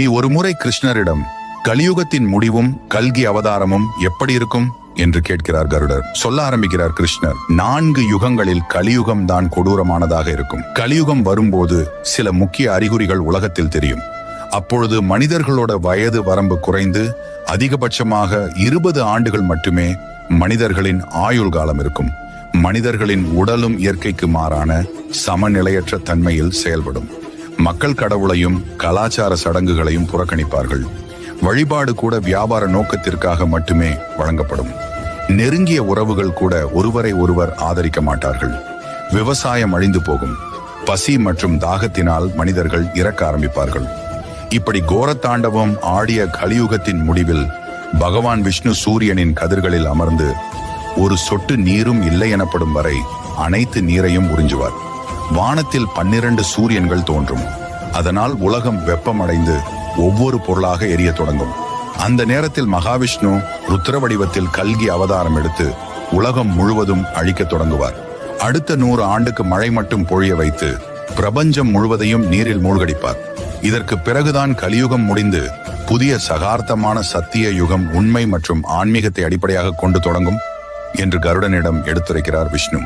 நீ ஒருமுறை கிருஷ்ணரிடம் கலியுகத்தின் முடிவும் கல்கி அவதாரமும் எப்படி இருக்கும் என்று கேட்கிறார் கருடர். சொல்ல ஆரம்பிக்கிறார் கிருஷ்ணர். 4 யுகங்களில் கலியுகம் தான் கொடூரமானதாக இருக்கும். கலியுகம் வரும்போது சில முக்கிய அறிகுறிகள் உலகத்தில் தெரியும். அப்பொழுது மனிதர்களோட வயது வரம்பு குறைந்து அதிகபட்சமாக 20 ஆண்டுகள் மட்டுமே மனிதர்களின் ஆயுள் காலம் இருக்கும். மனிதர்களின் உடலும் இயற்கைக்கு மாறான சமநிலையற்ற தன்மையில் செயல்படும். மக்கள் கடவுளையும் கலாச்சார சடங்குகளையும் புறக்கணிப்பார்கள். வழிபாடு கூட வியாபார நோக்கத்திற்காக மட்டுமே வழங்கப்படும். நெருங்கிய உறவுகள் கூட ஒருவரை ஒருவர் ஆதரிக்க மாட்டார்கள். விவசாயம் அழிந்து போகும். பசி மற்றும் தாகத்தினால் மனிதர்கள் இறக்க ஆரம்பிப்பார்கள். இப்படி கோரத்தாண்டவம் ஆடிய கலியுகத்தின் முடிவில் பகவான் விஷ்ணு சூரியனின் கதிர்களில் அமர்ந்து ஒரு சொட்டு நீரும் இல்லை எனப்படும் வரை அனைத்து நீரையும் உறிஞ்சுவார். வானத்தில் 12 சூரியன்கள் தோன்றும். அதனால் உலகம் வெப்பமடைந்து ஒவ்வொரு பொருளாக எரிய தொடங்கும். அந்த நேரத்தில் மகாவிஷ்ணு ருத்ர வடிவத்தில் கல்கி அவதாரம் எடுத்து உலகம் முழுவதும் அழிக்க தொடங்குவார். அடுத்த 100 ஆண்டுக்கு மழை மட்டும் பொழிய வைத்து பிரபஞ்சம் முழுவதையும் நீரில் மூழ்கடிப்பார். இதற்கு பிறகுதான் கலியுகம் முடிந்து புதிய சகார்த்தமான சத்திய யுகம் உண்மை மற்றும் ஆன்மீகத்தை அடிப்படையாக கொண்டு தொடங்கும் என்று கருடனிடம் எடுத்துரைக்கிறார் விஷ்ணு.